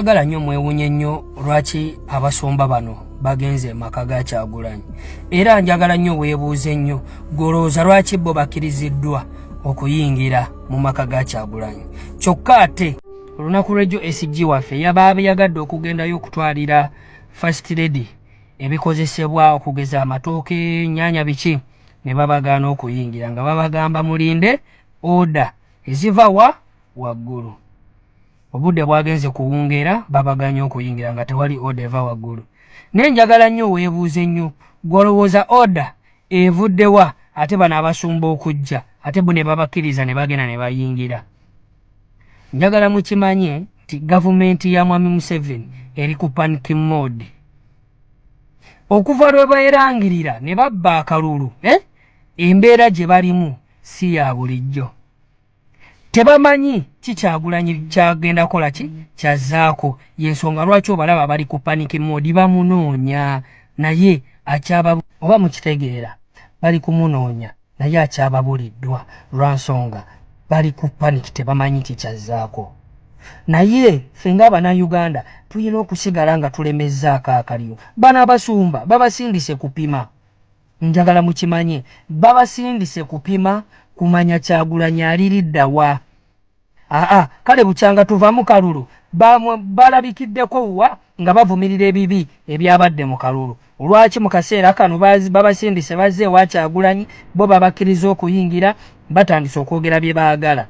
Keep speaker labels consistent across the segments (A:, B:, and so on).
A: Njagala nnyo mwewunye nnyo lwaki abasumba bano bagenze maka ga Kyagulanyi. Era njagala nnyo weebuuze nnyo golooza lwaki bo bakkiriziddwa okuyingira mu maka ga Kyagulanyi. Kyokka ate olunaku lw'ejjo SG waffe yabaabe yagadde okugendayo okutwalira First Lady ebikozesebwa okugeza amatooke, nnyaanya biki, ne babagaana okuyingira nga babagamba mulinde oda eziva waggulu. Obudde bwagenze kuwungeera babaganya okuyingira nga tewali oda eva waggulu. Naye njagala nnyo weebuuze nnyo gwolowooza oda evuddewa ate bano abasumba okujja ate bo ne babakkiriza ne bagenda ne bayingira. Njagala mukimanye nti gavumenti ya Mwami Museveni eri ku panic mode. Okuva lwe beerangirira ne babba akalulu, embeera gye balimu si ya bulijjo. Tebamanyi Kyagulanyi kyagenda kola ki kyazaako, yensonga lwaki obalaba bali ku panic mode bamunoonya naye akyaba oba mukitegeera bali kumunoonya naye akyababuliddwa lwa nsonga bali ku panic tebamanyi kikyazaako. Naye ffe ng'Abannayuganda tulina okusigala nga tulemezzaako akaliro. Bano abasumba babasindise kupima. Njagala mukimanye babasindise kupima kumanya Kyagulanyi aliridda wa. Kale bukyanga tuva mu kalulu balabikiddeko wa nga bavumirira ebibi ebyabadde mu kalulu. Lwaki mu kaseera kano babasindise bazze wa Kyagulanyi bo babakkiriza okuyingira batandise okwogera bye baagala.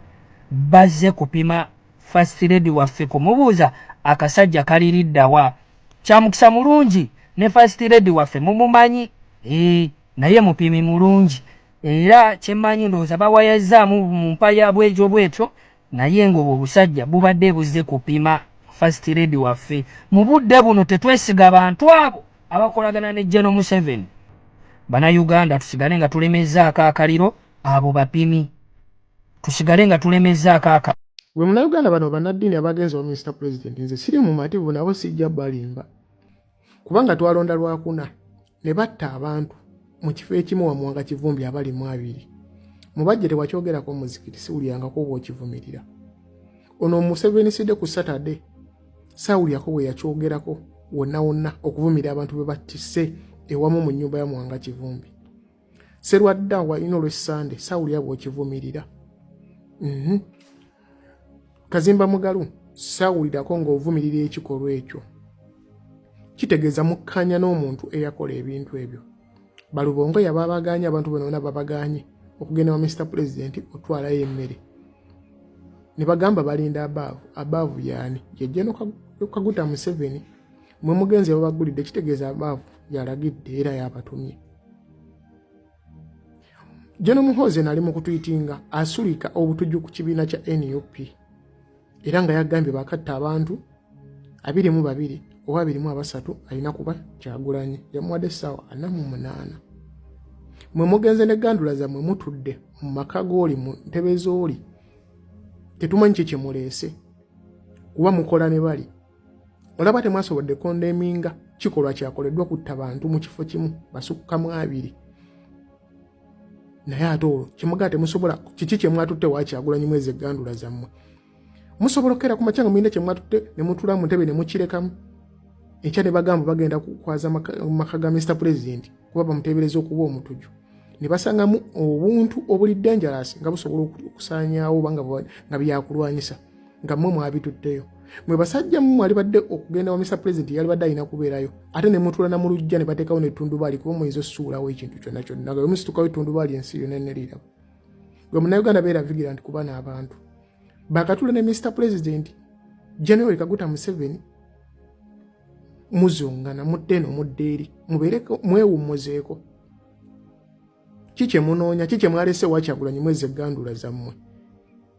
A: Bazze kupima First Lady waffe kumubuuza akasajja kaliridda wa. Kyamukisa mulungi ne First Lady waffe mumumanyi naye mupimi mulungi. Era kyemmanyi ndowooza bawayazzaamu mu mpa ya bwetyo bwetyo naye ng'obwo obusajja bubadde buzze kupima First Lady waffe. Mu budde buno tetwesiga bantu abo abakolagana ne General Museveni. Bannayuganda tusigale nga tulemezzaako akaliro abo bapimi. Tusigale nga tulemezzaako akaliro.
B: Gwe Munnayuganda bano bannaddiini abagenze wa Mr. President nze siri mu mativu nabo sijja balimba. Kubanga twalonda lwakuna ne batta abantu mu kifo ekimu Wamuwanga Kivumbi abali mu abiri. Mu bajjete wakyogerako muzikiti siwulyangako bw'okivumirira. Ono Museveni sidde ku Saturday saawulyako bwe yakyogerako wonna okuvumira abantu be battisse ewamu mu nnyumba ya Muwanga Kivumbi. Serwadda wa ino lw'Essande saawulya bw'okivumirira. Kazimba Mugalu saawulirako ng'ovumirira ekikolwa ekyo. Kitegeeza mukkanya n'omuntu eyakola ebintu ebyo. Balubongo yababaganya abantu bonna babaganye okugenda wa Mr. President otwalayo emmere. Ne bagamba balinda abaavu yaani ye General Kaguta Museveni mwe mugenzi babagulidde kitegeeza abaavu yalagidde era yabatumye. General Muhoozi nali mu kutwitinga asulika obutujju ku kibiina kya NUP era nga yagambye bakatta abantu 22 oba 23 alina kuba Kyagulanyi yamuwadde essaawa 48. Mwe mugenze ne gandula zammwe mutudde mu maka g'oli mu ntebe z'oli tetumanyi kye muleese kuba mukola ne bali olaba temwasobodde kondeminga kikolwa kyakoleddwa kutta bantu mu kifo kimu basukkamu 2 naye ate olwo kimugaa temusobola kiki kye mwatutte wa Kyagulanyi mwezi gandula zammwe musobola okera ku makyanga muyina kye mwatutte ne mutula mu ntebe ne mukirekamu ekya ne bagamba bagenda kukwaza maka ga Mr. President kuba bamuteebereza okuba omutujju ne basangamu obuntu obuli dangerous nga busobola okusaanyaawo nga byakulwanyisa nga mmwe mwabitutteyo mwe basajja mmwe mwali badde okugenda wa Mr. President yali badde alina kubeerayo ate ne mutula na mu lujja ne bateekawo n'ettundubaali kuba muyinza ossuulawo ekintu kyonna kyonna nga musitukawo ettundubaali ensi yonna enneriirawo. Gwe Munnayuganda beera vigilant kuba n'abantu bakatula ne Mr. President General Kaguta Museveni muzongana mudde no mudde eri mubeereko mwewummuzeeko kikye munoonya kikye mwalese wa Kyagulanyi mwezi gandula zammwe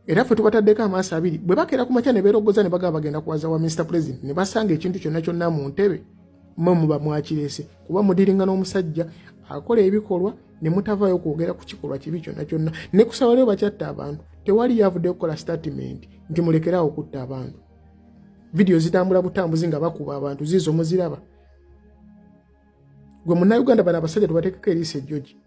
B: era ffe tubataddeko amaaso abiri bwe bakeera ku makya ne beerogoza ne bagamba bagenda kuwaza wa Mr. President ne basanga ekintu kyonna kyonna mu ntebe mmwe muba mwakirese kuba mudiringa n'omusajja akola ebikolwa ne mutavaayo kwogera ku kikolwa kibi kyonna kyonna ne kusaba leo bakyatta abantu tewali yavudde okukola statement nti mulekerawo okutta abantu. Video zitambula butambuzi nga bakuba abantu zizo muziraba. Gwe Munnayuganda bano abasajja tubateekeko eriisa ejjogi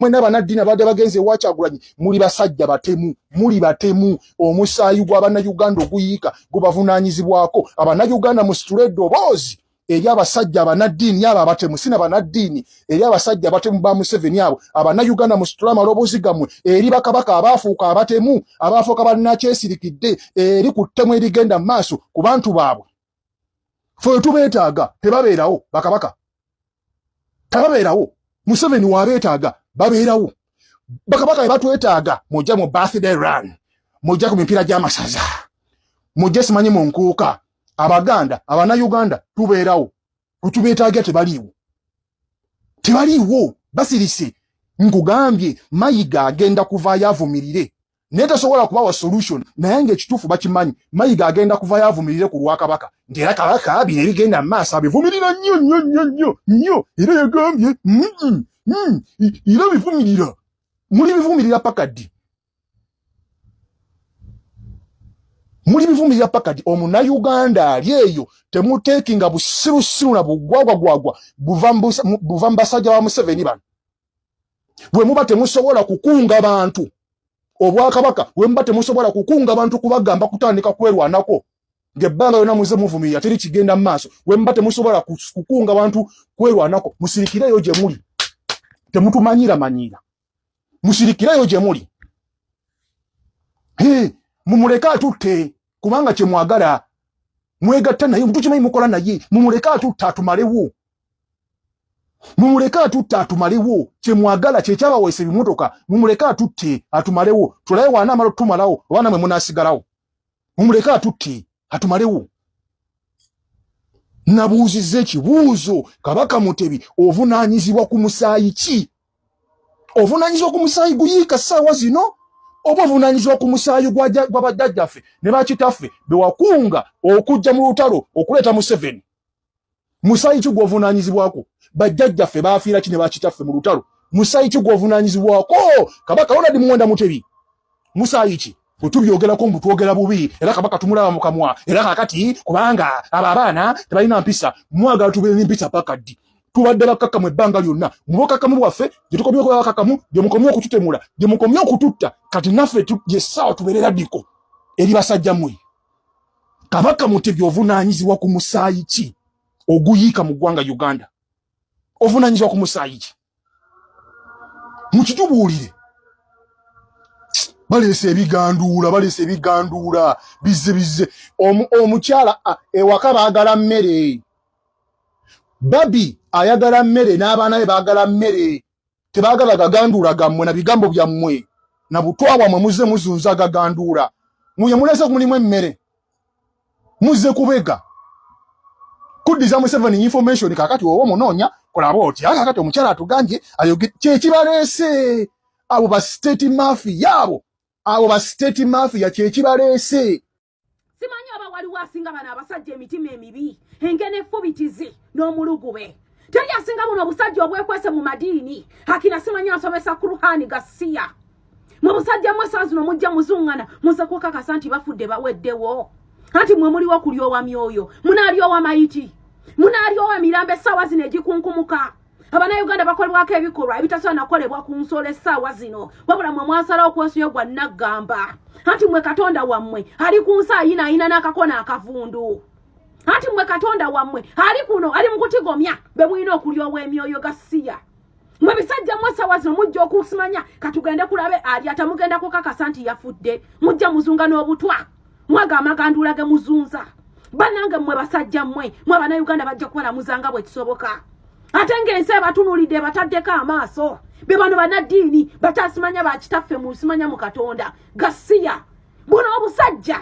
C: mwena banadina bade bagenze Kyagulanyi muli basajja batemu muli batemu omusaayi gw'abana Uganda oguyika gubavunanyizibwako abana Uganda mu straight dobozi eri abasajja abanadini aba abatemu sina banadini eri abasajja abatemu ba Museveni abo abana Uganda mu strama lobozi gamwe eri bakabaka abafuuka abatemu abafuuka bannakyesirikidde eri ku ttemu erigenda maaso ku bantu baabwe fo tubeetaaga tebabeerawo bakabaka tababeerawo Museveni wabeetaaga babeerawo bakabaka batwetaaga mujja mu birthday run mujja ku mipiira gy'amasaza mujja simanyi mu nkuuka abaganda abana Uganda tubeerawo tubeetaaga tebaliiwo basirise nkugambye Mayiga agenda kuvaayo avumirire netasobola kubawa solution naye ng'ekituufu bakimanyi Mayiga agenda kuvaayo avumirire ku lwakabaka ng'era kabaka bino ebigenda mu maaso abivumirira nnyo era yagambye era bivumirira muli bivumirira pakaddi omuna Uganda ali eyo temuteekinga busirusiru na bugwagwagwagwa buva mbasajja wa Museveni bano bwe muba temusobola kukunga abantu obwakabaka bwe muba temusobola kukunga abantu kubagamba kutandika kwerwanako ng'ebbanga yonna muze muvumirira teri kigenda mu maaso bwe muba temusobola kukunga abantu kwerwanako musirikireyo gye muli temutumanyira musirikireyo gye muli mumuleke atutte kubanga kye mwagala mwegatta naye omuntu kimanyi mukola naye mumuleke atutte atumalewo kye mwagala kye kyabaweesa ebimotoka mumuleke atutte atumalewo tulaye waana amala otumalawo oba namwe munaasigalawo mumuleke atutte atumalewo nabuuzizza ekibuuzo Kabaka Mutebi ovunaanyizibwa ku musaayi ki ovunaanyizibwa ku musaayi guyiika ssaawa zino oba ovunaanyizibwa ku musaayi gwa bajjajjaffe ne bakitaffe be wakunga okujja mu lutalo okuleeta Museveni musaayi ki gw'ovunaanyizibwako bajjajjaffe baafiira ki ne bakitaffe mu lutalo musaayi ki gw'ovunaanyizibwako Kabaka Ronald Muwenda Mutebi musaayi ki bwe tubyogerako mbu twogera bubi era Kabaka tumulaba mu kamwa era kakati kubanga abo abaana tebalina mpisa mwagala tubeere n'empisa pakaddi tubadde bakakamu ebbanga lyonna mubokakamu bwaffe gye tukomye okubakakamu gye mukomye okututemula gye mukomye okututta kati naffe gyessaawa tubeere radiko eri basajja mmwe Kabaka Mutebi ovunaanyizibwa ku musaayi ki oguyiika mu ggwanga Uganda ovunaanyizibwa ku musaayi ki mukitubuulire balese ebiganduula bizze omukyala ewaka baagala mmere babi ayagala mmere n'abaana be baagala mmere tebaagala gaganduula gammwe na bigambo byammwe na butwa bwammwe muzze muzunza gaganduula muye mulese mulimu emmere muzze kubega kuddiza Museveni information kakati wowe munoonya kolaba oti kakati omukyala atugambye kyekibaleese abo ba state mafia kyekibaleese
D: simanyi oba waliwo asinga bano abasajja emitima emibi engene effubitizi n'omulugube teri asinga buno obusajja obwekwese mu madiini akina simanyi asomesa Kuruhani Gasiya mu busajja mwe saa zino mujja muzuŋŋana muze kukakasa nti bafudde baweddewo anti mwe muliwo kulyowa myoyo munaalyowa mayiti munaalyowa mirambo essaawa zino egikunkumuka Abannayuganda bakolebwako ebikolwa ebitasaana nakolebwa ku nsolo essaawa zino wabula mwe mwasalawo okwesuyo gwa naggamba anti mwe Katonda wammwe ali ku nsi ayina n'akakona akavundu anti mwe Katonda wammwe ali kuno ali mu kutigomya be mulina okulyowa emyoyo Gasiya mwe bisajja mwe essaawa zino mujja okusimanya katugende kulabe ali atamugenda kukakasa nti yafudde mujja muzunga n'obutwa mwaga amaganduula ge muzunza bannange mwe basajja mwe Abannayuganda bajja kubalamuzanga bwe kisoboka ate ng'ensi batunulidde bataddeko amaaso be bano bannaddiini batasimanya bakitaffe mu simanya mu Katonda Gasiya buno obusajja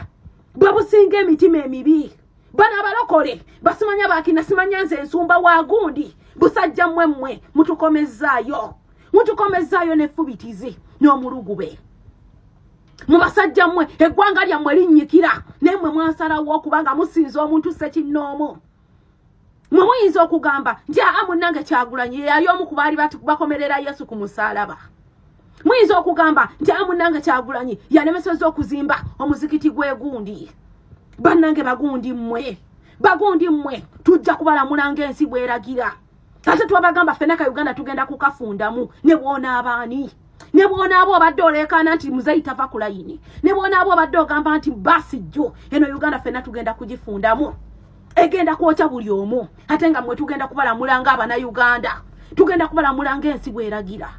D: bwe businga emitima emibi bano abalokole basimanya bakina simanya nze ensumba wa gundi busajja mmwe mutukomezaayo n'effubitizi n'omulugube mu basajja mmwe eggwanga lyammwe linnyikira naye mmwe mwasalawo okubanga musinza omuntu ssekinnoomu mwe muyinza okugamba nti munnange Kyagulanyi yali omu ku baali bakomerera Yesu ku musaalaba muyinza okugamba nti munnange Kyagulanyi yalemesezza okuzimba omuzikiti gw'egundi bannange bagundi mmwe tujja kubalamula ng'ensi bweragira Ate twabagamba fenaka Uganda tugenda kukafundamu ne bwona abani. Ne bwona abo badde olekana nti muzeyi tava ku layini. Ne bwona abo badde ogamba nti basi jjo eno Uganda fena tugenda kugifundamu. Egenda kwota buli omu. Ate nga mwe tugenda kubalamula nga abana Uganda. Tugenda kubalamula ng'ensi bweragira.